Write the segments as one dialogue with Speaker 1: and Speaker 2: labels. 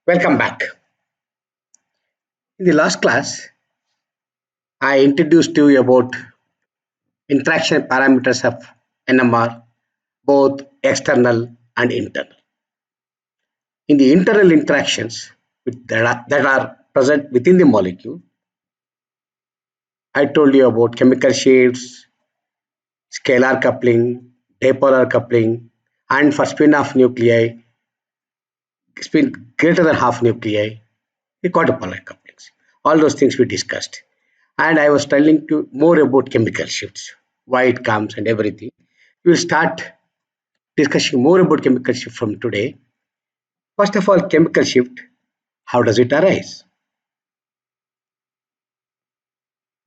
Speaker 1: Welcome back. In the last class, I introduced you about interaction parameters of NMR, both external and internal. In the internal interactions that are present within the molecule, I told you about chemical shifts, scalar coupling, dipolar coupling, and for spin greater than half nuclei, the quadrupolar couplings. All those things we discussed. And I was telling you more about chemical shifts, why it comes and everything. We'll start discussing more about chemical shift from today. First of all, chemical shift, how does it arise?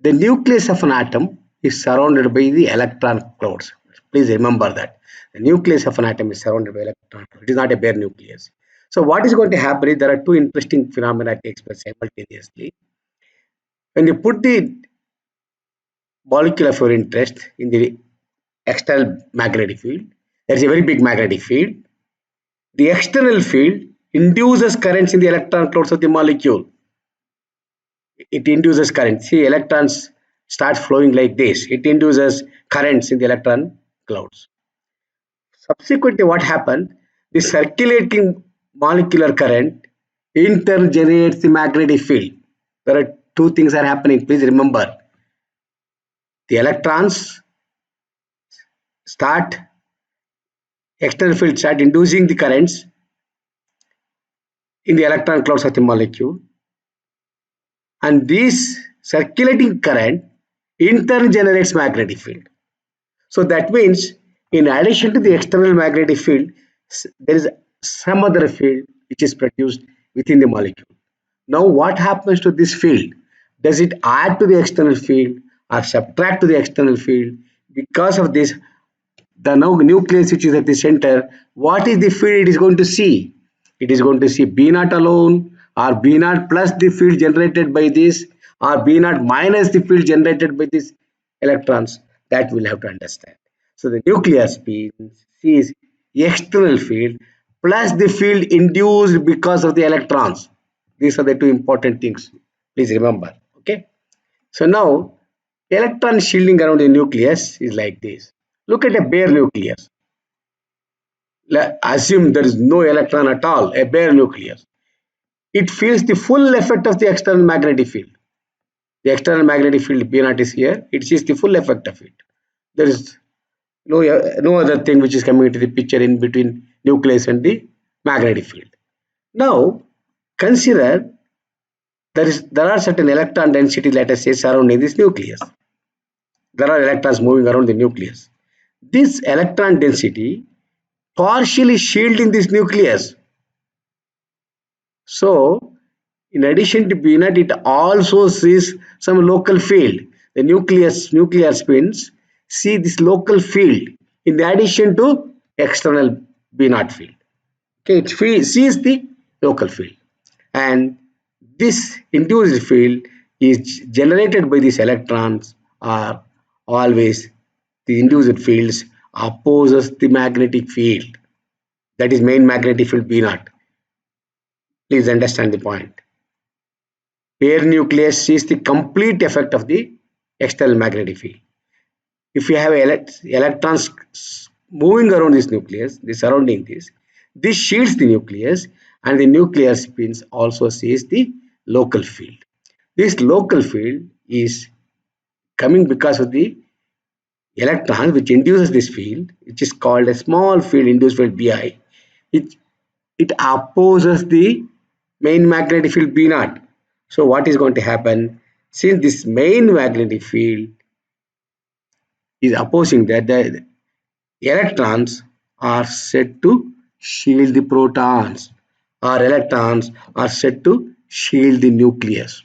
Speaker 1: The nucleus of an atom is surrounded by the electron clouds. Please remember that. The nucleus of an atom is surrounded by electron clouds. It is not a bare nucleus. So what is going to happen is there are two interesting phenomena takes place simultaneously. When you put the molecule of your interest in the external magnetic field, there is a very big magnetic field. The external field induces currents in the electron clouds of the molecule. It induces current. See, electrons start flowing like this. It induces currents in the electron clouds. Subsequently, what happened? The circulating molecular current in turn generates the magnetic field. There are two things are happening. Please remember. The electrons start external field start inducing the currents in the electron clouds of the molecule, and this circulating current in turn generates magnetic field. So that means in addition to the external magnetic field, there is some other field which is produced within the molecule. Now what happens to this field? Does it add to the external field or subtract to the external field? Because of this, the now nucleus which is at the center, what is the field it is going to see? It is going to see B naught alone, or B naught plus the field generated by this, or B naught minus the field generated by these electrons. That we'll have to understand. So the nucleus sees the external field plus the field induced because of the electrons. These are the two important things. Please remember. Okay. So now electron shielding around the nucleus is like this. Look at a bare nucleus. Assume there is no electron at all, a bare nucleus. It feels the full effect of the external magnetic field. The external magnetic field B naught is here. It sees the full effect of it. There is no other thing which is coming into the picture in between nucleus and the magnetic field. Now consider there are certain electron density, let us say, surrounding this nucleus. There are electrons moving around the nucleus. This electron density partially shielding this nucleus. So in addition to B naught, it also sees some local field. The nuclear spins see this local field in addition to external B naught field. Okay, it sees the local field, and this induced field is generated by these electrons are always the induced fields opposes the magnetic field, that is main magnetic field B naught. Please understand the point. Bare nucleus sees the complete effect of the external magnetic field. If you have electrons moving around this nucleus, the surrounding this shields the nucleus, and the nuclear spins also sees the local field. This local field is coming because of the electron which induces this field, which is called a small field induced field Bi. It opposes the main magnetic field B naught. So what is going to happen? Since this main magnetic field is opposing that, the electrons are said to shield the protons, or electrons are said to shield the nucleus.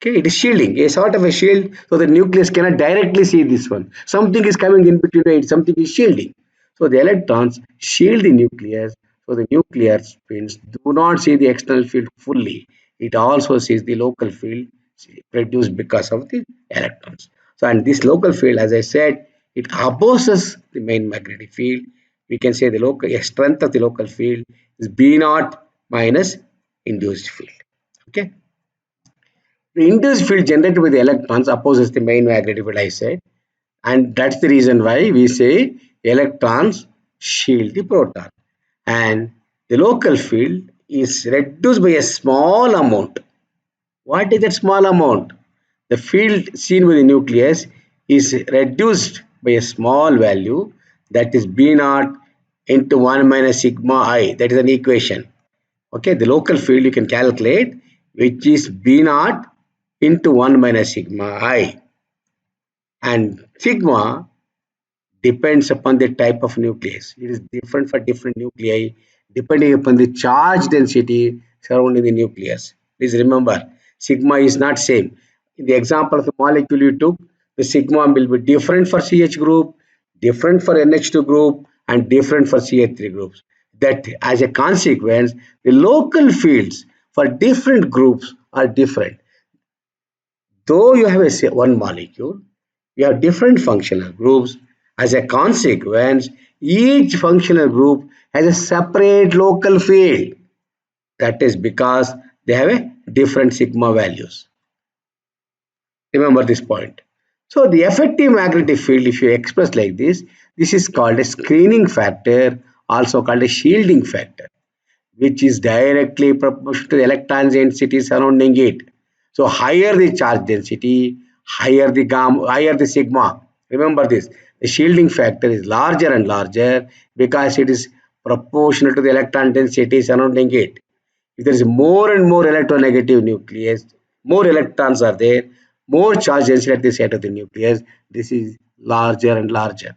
Speaker 1: Okay, it is shielding, a sort of a shield, so the nucleus cannot directly see this one. Something is coming in between it, something is shielding. So the electrons shield the nucleus, so the nuclear spins do not see the external field fully. It also sees the local field produced because of the electrons. So, and this local field, as I said, it opposes the main magnetic field. We can say the local strength of the local field is B naught minus induced field. Okay. The induced field generated by the electrons opposes the main magnetic field, I said, and that's the reason why we say electrons shield the proton, and the local field is reduced by a small amount. What is that small amount? The field seen by the nucleus is reduced by a small value, that is B naught into 1 minus sigma I. That is an equation. Okay, the local field you can calculate, which is B naught into 1 minus sigma I. And sigma depends upon the type of nucleus. It is different for different nuclei depending upon the charge density surrounding the nucleus. Please remember, sigma is not same. In the example of the molecule you took, the sigma will be different for CH group, different for NH2 group, and different for CH3 groups. That as a consequence, the local fields for different groups are different. Though you have one molecule, you have different functional groups. As a consequence, each functional group has a separate local field. That is because they have a different sigma values. Remember this point. So the effective magnetic field, if you express like this is called a screening factor, also called a shielding factor, which is directly proportional to the electron density surrounding it. So higher the charge density, higher the gamma, higher the sigma. Remember this. The shielding factor is larger and larger because it is proportional to the electron density surrounding it. If there is more and more electronegative nucleus, more electrons are there, more charge density at the site of the nucleus, this is larger and larger.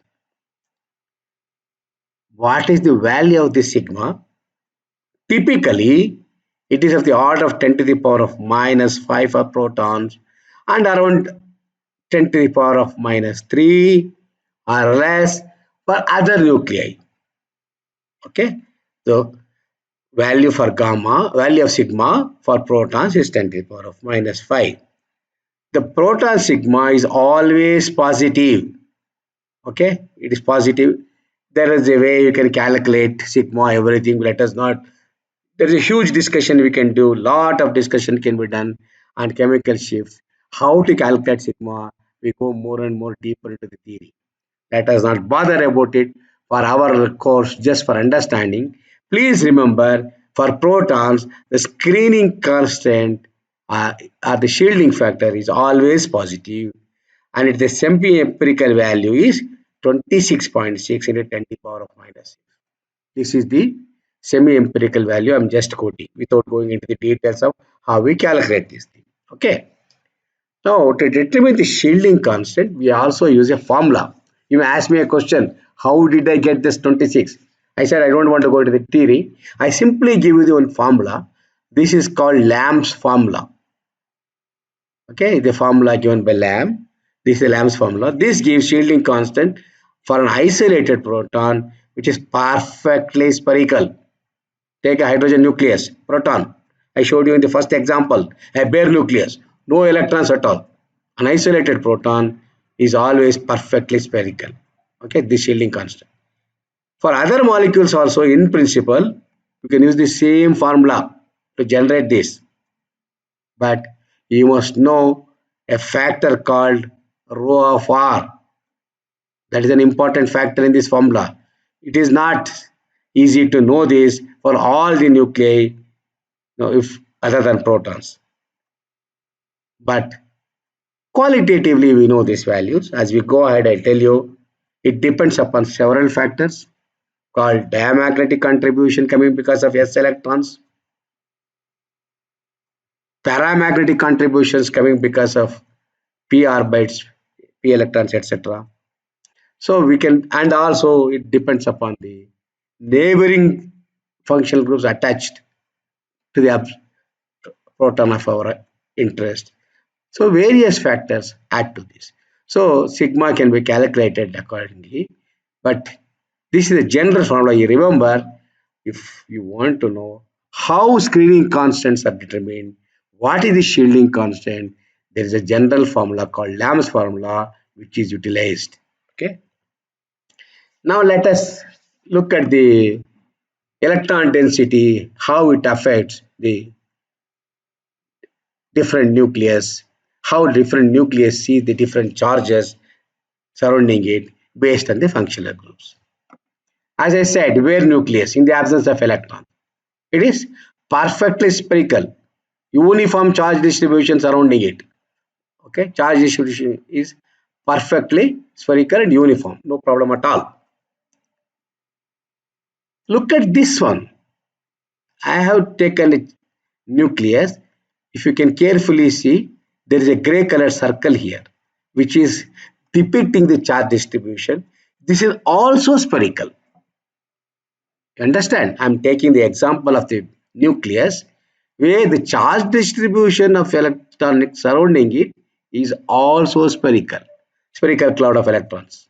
Speaker 1: What is the value of this sigma? Typically, it is of the order of 10 to the power of minus 5 for protons and around 10 to the power of minus 3 or less for other nuclei. Okay, so value for gamma, value of sigma for protons is 10 to the power of minus 5. The proton sigma is always positive. Okay, it is positive. There is a way you can calculate sigma, everything. Let us not. There is a huge discussion we can do. Lot of discussion can be done on chemical shifts. How to calculate sigma? We go more and more deeper into the theory. Let us not bother about it for our course, just for understanding. Please remember, for protons, the screening constant or the shielding factor is always positive, and the semi-empirical value is 26.6 into 10 to the power of minus 6. This is the semi-empirical value I'm just quoting without going into the details of how we calculate this thing. Okay. Now, to determine the shielding constant, we also use a formula. You may ask me a question, how did I get this 26? I said I don't want to go into the theory. I simply give you the one formula. This is called Lamb's formula. Okay, the formula given by Lamb. This is Lamb's formula. This gives shielding constant for an isolated proton, which is perfectly spherical. Take a hydrogen nucleus, proton. I showed you in the first example, a bare nucleus, no electrons at all. An isolated proton is always perfectly spherical. Okay, this shielding constant. For other molecules also, in principle, you can use the same formula to generate this. But you must know a factor called rho of R. That is an important factor in this formula. It is not easy to know this for all the nuclei, if other than protons. But qualitatively we know these values. As we go ahead, I tell you, it depends upon several factors called diamagnetic contribution coming because of s electrons, paramagnetic contributions coming because of p orbites, p electrons, etc. So we can, and also it depends upon the neighboring functional groups attached to the proton of our interest. So various factors add to this. So sigma can be calculated accordingly, but this is a general formula. You remember, if you want to know how screening constants are determined, what is the shielding constant, there is a general formula called Lamb's formula which is utilized. Okay. Now let us look at the electron density, how it affects the different nucleus, how different nucleus see the different charges surrounding it based on the functional groups. As I said, where nucleus in the absence of electron, it is perfectly spherical, uniform charge distribution surrounding it. Okay, charge distribution is perfectly spherical and uniform, no problem at all. Look at this one. I have taken a nucleus. If you can carefully see, there is a gray color circle here, which is depicting the charge distribution. This is also spherical. You understand? I'm taking the example of the nucleus, where the charge distribution of electronic surrounding it is also spherical. Spherical cloud of electrons.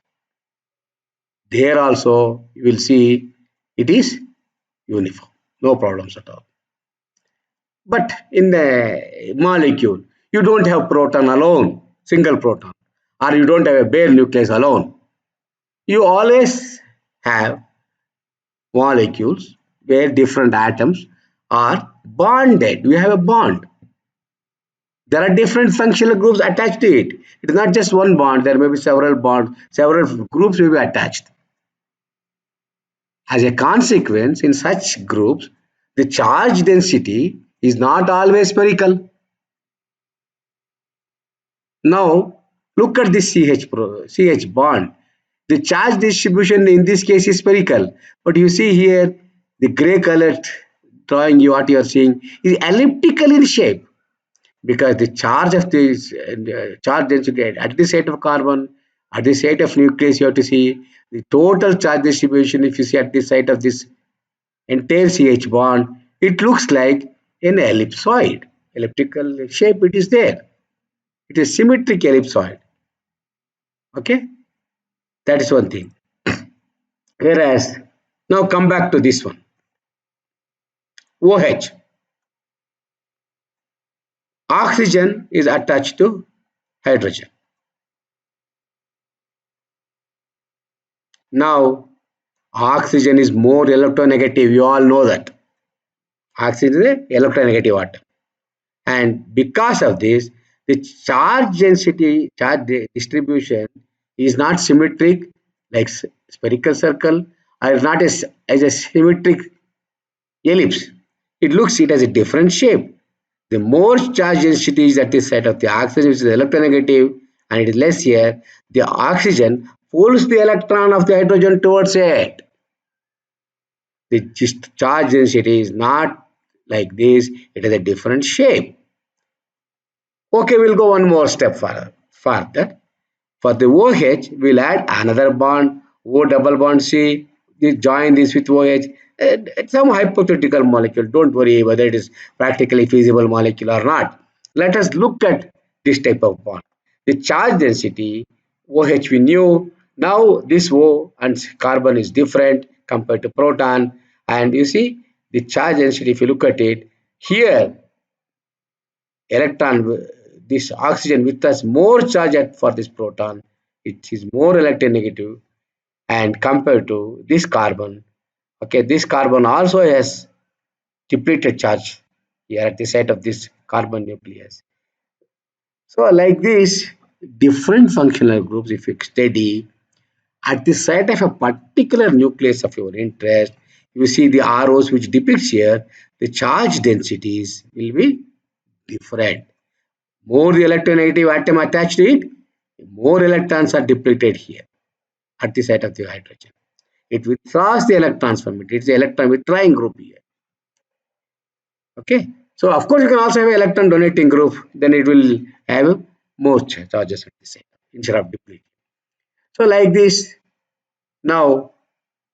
Speaker 1: There also you will see it is uniform. No problems at all. But in the molecule, you don't have proton alone, single proton, or you don't have a bare nucleus alone. You always have molecules where different atoms are bonded. We have a bond. There are different functional groups attached to it. It is not just one bond. There may be several bonds, several groups will be attached. As a consequence, in such groups, the charge density is not always spherical. Now, look at this CH bond. The charge distribution in this case is spherical, but you see here the gray colored drawing what you are seeing is elliptical in shape, because the charge of this charge density at the site of carbon, at the site of nucleus, you have to see the total charge distribution. If you see at the site of this entire CH bond, it looks like an ellipsoid, elliptical shape. It is there. It is symmetric ellipsoid. Okay, that is one thing. Whereas now come back to this one, OH. Oxygen is attached to hydrogen. Now oxygen is more electronegative. You all know that oxygen is an electronegative atom, and because of this, the charge density, charge distribution is not symmetric like spherical circle, or not as a symmetric ellipse. It looks it as a different shape. The more charge density is at the site of the oxygen, which is electronegative, and it is less here, the oxygen pulls the electron of the hydrogen towards it. The charge density is not like this, it is a different shape. Okay, we'll go one more step further. For the OH, we'll add another bond, O double bond C, join this with OH. It's some hypothetical molecule. Don't worry whether it is practically feasible molecule or not. Let us look at this type of bond. The charge density, OH we knew. Now this O and carbon is different compared to proton. And you see the charge density, if you look at it, here electron, this oxygen with us more charge for this proton, it is more electronegative, and compared to this carbon, okay, this carbon also has depleted charge here at the site of this carbon nucleus. So like this, different functional groups, if you study at the site of a particular nucleus of your interest, you see the arrows which depicts here, the charge densities will be different. More the electronegative atom attached to it, more electrons are depleted here at the site of the hydrogen. It withdraws the electrons from it. It's the electron withdrawing group here. Okay. So of course you can also have an electron donating group. Then it will have more charges at the site instead of depleting. So like this. Now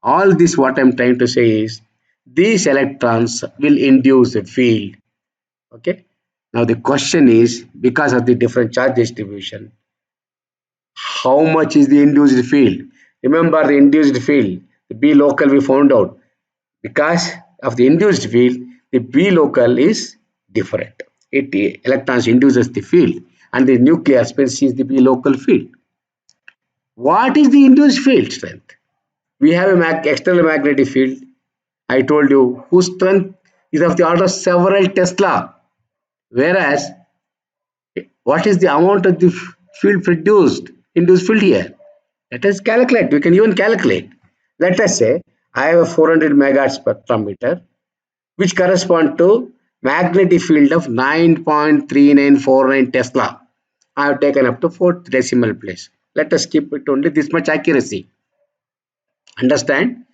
Speaker 1: all this what I'm trying to say is these electrons will induce a field. Okay. Now the question is, because of the different charge distribution, how much is the induced field? Remember the induced field, the B local we found out. Because of the induced field, the B local is different. It electrons induces the field, and the nuclear spin sees the B local field. What is the induced field strength? We have a external magnetic field, I told you, whose strength is of the order of several Tesla. Whereas, what is the amount of the field produced, induced field here? Let us calculate. We can even calculate. Let us say I have a 400 megahertz spectrometer, which correspond to magnetic field of 9.3949 Tesla. I have taken up to fourth decimal place. Let us keep it only this much accuracy. Understand?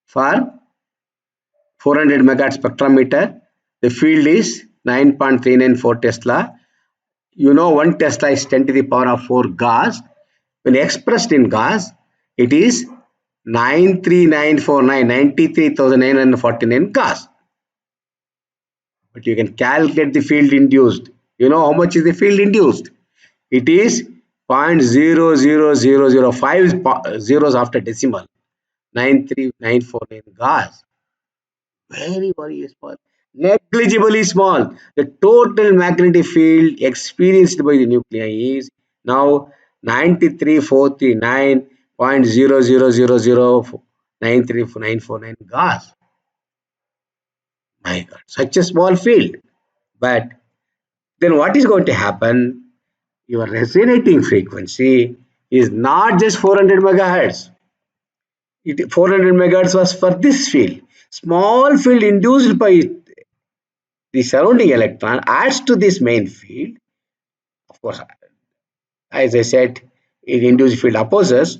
Speaker 1: For 400 megahertz spectrometer, the field is 9.394 Tesla. You know 1 Tesla is 10 to the power of 4 Gauss. When expressed in Gauss, it is 93949, 93,949 Gauss. But you can calculate the field induced. You know how much is the field induced? It is 0.00005 zeros after decimal. 93949 Gauss. Very, very small. Negligibly small. The total magnetic field experienced by the nuclei is now 93,439.000093949 Gauss. My God, such a small field. But then what is going to happen? Your resonating frequency is not just 400 megahertz. 400 megahertz was for this field. Small field induced by the surrounding electron adds to this main field. Of course, as I said, in induced field opposes.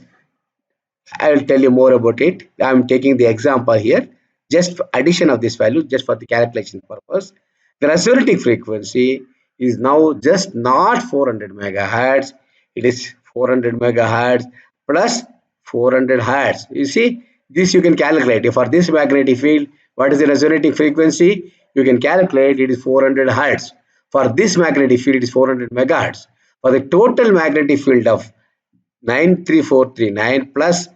Speaker 1: I will tell you more about it. I am taking the example here, just for addition of this value, just for the calculation purpose. The resonating frequency is now just not 400 megahertz. It is 400 megahertz plus 400 hertz. You see, this you can calculate. For this magnetic field, what is the resonating frequency? You can calculate it is 400 hertz. For this magnetic field, it is 400 megahertz. For the total magnetic field of 93439 plus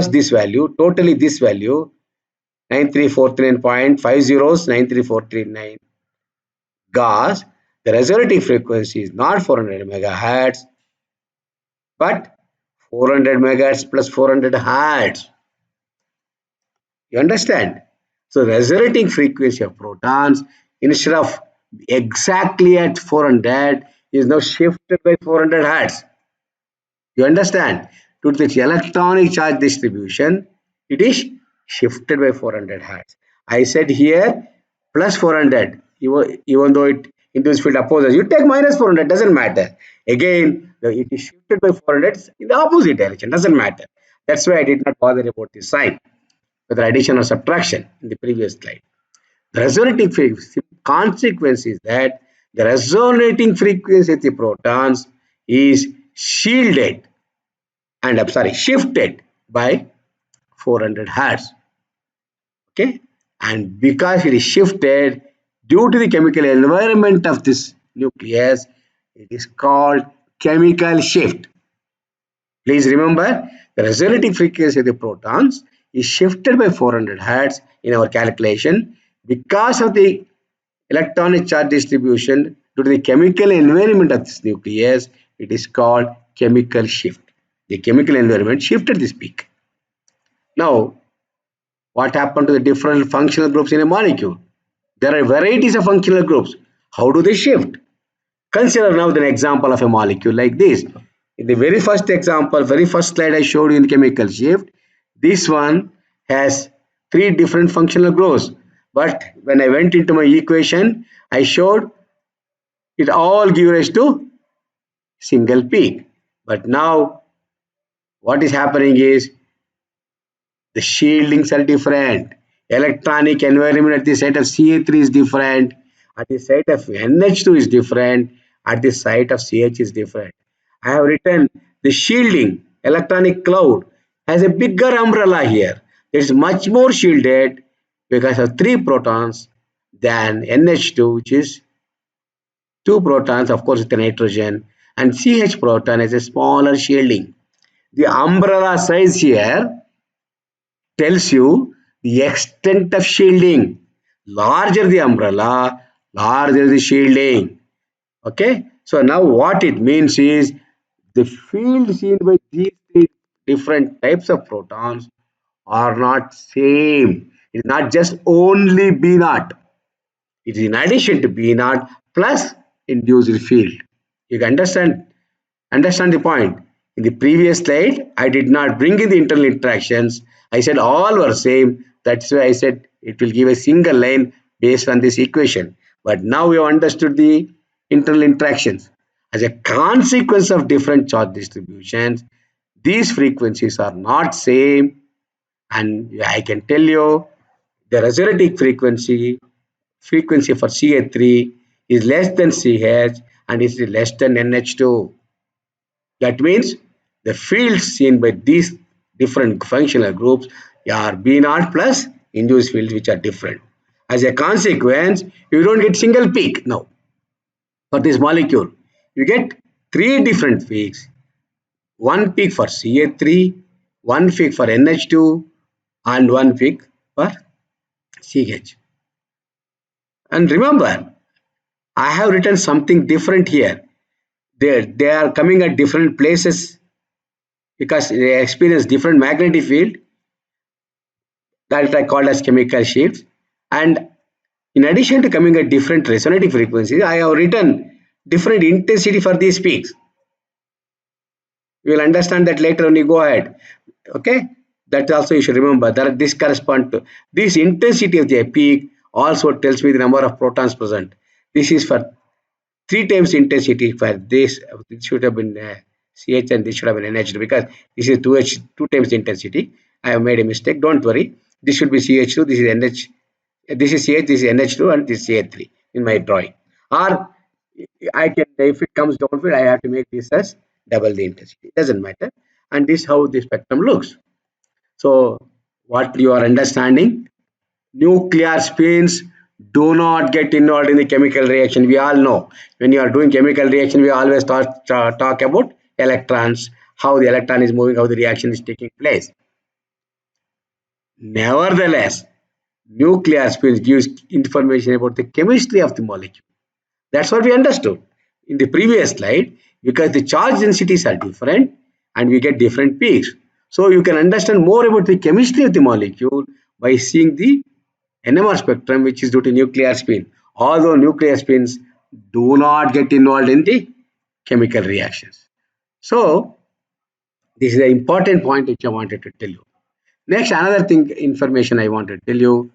Speaker 1: this value, totally this value 9349.50 93439 Gauss. The resonating frequency is not 400 megahertz but 400 megahertz plus 400 hertz. You understand? So resonating frequency of protons, instead of exactly at 400, is now shifted by 400 hertz. You understand? To the electronic charge distribution, it is shifted by 400 hertz. I said here plus 400, even though it induced field opposes. You take minus 400, doesn't matter. Again, it is shifted by 400 in the opposite direction, doesn't matter. That's why I did not bother about this sign, whether addition or subtraction in the previous slide. The resonating frequency consequence is that the resonating frequency of the protons is shielded and shifted by 400 hertz. Okay, and because it is shifted due to the chemical environment of this nucleus, it is called chemical shift. Please remember, the resonating frequency of the protons is shifted by 400 hertz in our calculation because of the electronic charge distribution due to the chemical environment of this nucleus. It is called chemical shift. The chemical environment shifted this peak. Now, what happened to the different functional groups in a molecule? There are varieties of functional groups. How do they shift? Consider now the example of a molecule like this. In the very first example, very first slide I showed you in chemical shift, this one has 3 different functional groups. But when I went into my equation, I showed it all gives rise to single peak. But now what is happening is the shieldings are different. Electronic environment at the site of Ca3 is different. At the site of NH2 is different. At the site of CH is different. I have written the shielding electronic cloud has a bigger umbrella here. It is much more shielded because of 3 protons than NH2, which is 2 protons, of course, with the nitrogen, and CH proton has a smaller shielding. The umbrella size here tells you the extent of shielding. Larger the umbrella, larger the shielding. Okay, so now what it means is the field seen by these 3 different types of protons are not same. It is not just only B naught. It is in addition to B naught plus induced field. You can understand the point. In the previous slide, I did not bring in the internal interactions. I said all were same. That's why I said it will give a single line based on this equation. But now we have understood the internal interactions. As a consequence of different charge distributions, these frequencies are not same, and I can tell you the resonating frequency for CH3 is less than CH and is less than NH2. That means the fields seen by these different functional groups are B naught plus induced fields which are different. As a consequence, you don't get single peak now for this molecule. You get three different peaks. One peak for CH3, one peak for NH2, and one peak for CH. And remember, I have written something different here. They are coming at different places because they experience different magnetic field that I called as chemical shifts. And in addition to coming at different resonating frequencies, I have written different intensity for these peaks. You will understand that later when you go ahead. Okay, that also you should remember that this corresponds to this intensity of the peak also tells me the number of protons present. This is for 3 times intensity for this. It should have been CH and this should have been NH2 because this is 2 times intensity. I have made a mistake. Don't worry. This should be CH2. This is NH. This is CH. This is NH2 and this is CH3 in my drawing. Or I can, if it comes downward, I have to make this as double the intensity. It doesn't matter. And this is how the spectrum looks. So what you are understanding? Nuclear spins do not get involved in the chemical reaction. We all know when you are doing chemical reaction, we always talk about electrons, how the electron is moving, how the reaction is taking place. Nevertheless, nuclear spins gives information about the chemistry of the molecule. That's what we understood in the previous slide, because the charge densities are different and we get different peaks. So you can understand more about the chemistry of the molecule by seeing the NMR spectrum, which is due to nuclear spin. Although nuclear spins do not get involved in the chemical reactions. So this is an important point which I wanted to tell you. Next, another thing, information I want to tell you,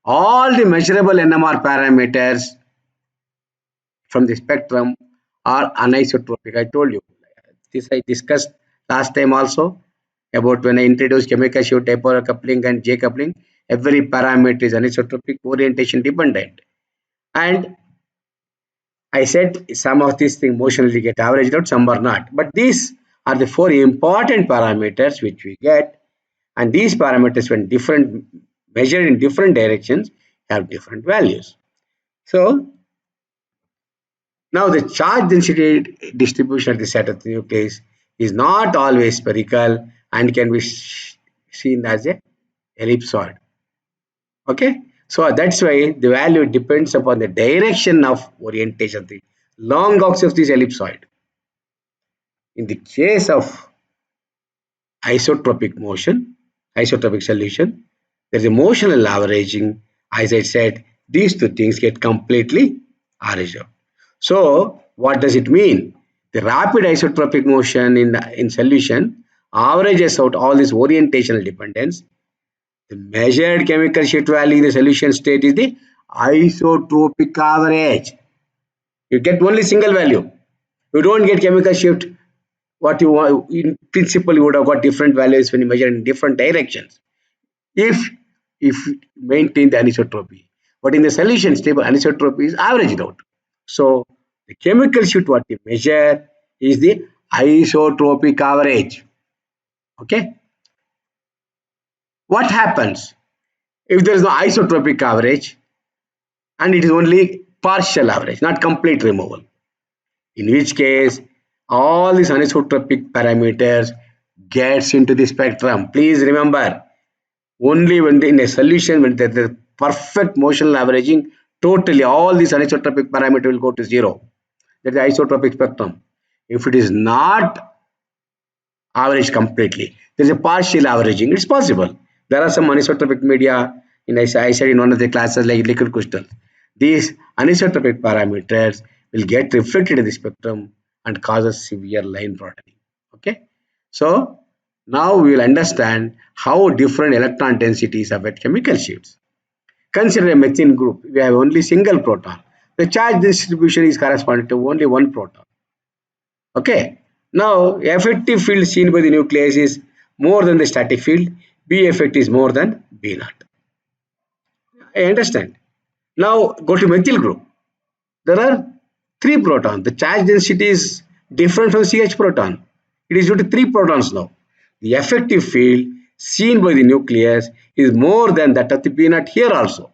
Speaker 1: all the measurable NMR parameters from the spectrum are anisotropic. I told you this, I discussed last time also about when I introduced chemical shift, dipolar coupling and J coupling. Every parameter is anisotropic, orientation dependent, and I said some of these things motionally get averaged out, some are not, but these are the 4 important parameters which we get, and these parameters when different measured in different directions have different values. So now the charge density distribution at the center of the nucleus is not always spherical and can be seen as a ellipsoid. Okay, so that's why the value depends upon the direction of orientation of the long arcs of this ellipsoid. In the case of isotropic motion, isotropic solution, there is a motional averaging. As I said, these two things get completely averaged out. So what does it mean? The rapid isotropic motion in solution averages out all this orientational dependence. The measured chemical shift value in the solution state is the isotropic average. You get only single value. You don't get chemical shift. What you want, in principle, you would have got different values when you measure in different directions. If maintain the anisotropy, but in the solution stable, anisotropy is averaged out. So the chemical shift what we measure is the isotropic average. Okay. What happens if there is no isotropic average and it is only partial average, not complete removal? In which case, all these anisotropic parameters gets into the spectrum. Please remember, only when in a solution when there is perfect motional averaging, totally all these anisotropic parameters will go to 0. That is the isotropic spectrum. If it is not averaged completely, there is a partial averaging. It's possible. There are some anisotropic media I said in one of the classes like liquid crystal. These anisotropic parameters will get reflected in the spectrum and causes severe line broadening. Okay, so now we will understand how different electron densities affect chemical shifts. Consider a methane group. We have only single proton. The charge distribution is corresponding to only one proton. Okay. Now, effective field seen by the nucleus is more than the static field. B effect is more than B naught. I understand. Now, go to methyl group. There are three protons. The charge density is different from CH proton. It is due to three protons now. The effective field seen by the nucleus is more than that of the B naught here also.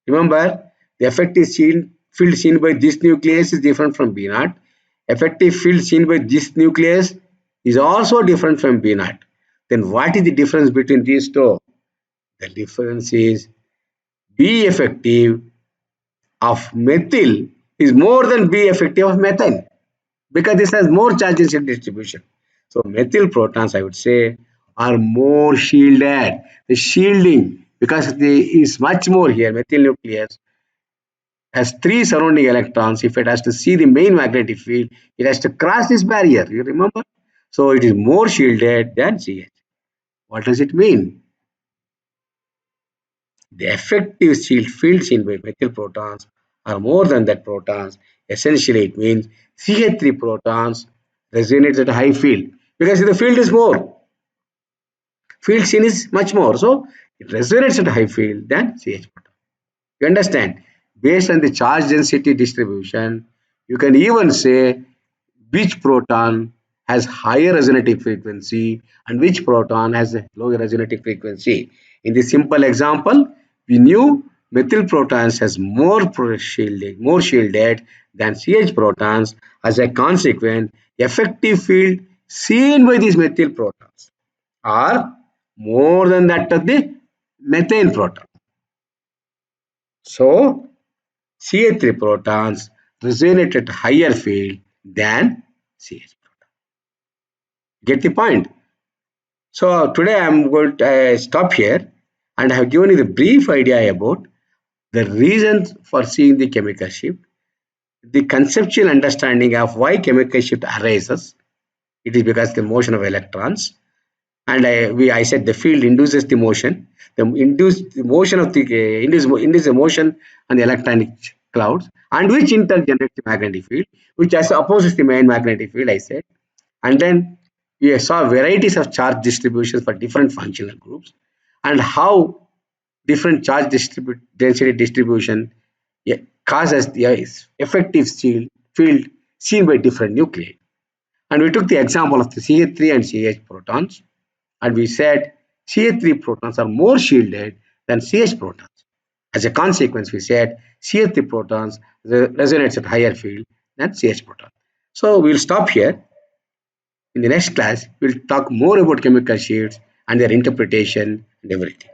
Speaker 1: Remember, the effective field seen by this nucleus is different from B naught. Effective field seen by this nucleus is also different from B naught. Then what is the difference between these two? The difference is B effective of methyl is more than B effective of methane because this has more charge density distribution. So methyl protons, I would say, are more shielded. The shielding, because is much more here, methyl nucleus has three surrounding electrons. If it has to see the main magnetic field, it has to cross this barrier. You remember? So it is more shielded than CH. What does it mean? The effective field seen by methyl protons are more than that protons. Essentially, it means CH3 protons resonates at a high field because the field is more. Field seen is much more. So it resonates at a high field than CH proton. You understand? Based on the charge density distribution, you can even say which proton has higher resonating frequency and which proton has a lower resonating frequency. In this simple example, we knew methyl protons has more shielded than CH protons. As a consequence, effective field seen by these methyl protons are more than that of the methane proton. So, CH3 protons resonate at higher field than CH proton. Get the point? So today I am going to stop here and I have given you the brief idea about the reasons for seeing the chemical shift, the conceptual understanding of why chemical shift arises. It is because the motion of electrons, and I said the field induces the motion. The motion of the induce the motion on the electronic clouds, and which in turn generates the magnetic field, which as opposes the main magnetic field. I said, and then we saw varieties of charge distributions for different functional groups, and how different charge density distribution causes the effective field seen by different nuclei. And we took the example of the CH3 and CH protons, and we said CH3 protons are more shielded than CH protons. As a consequence, we said CH3 protons resonates at higher field than CH proton. So we'll stop here. In the next class, we'll talk more about chemical shifts and their interpretation and everything.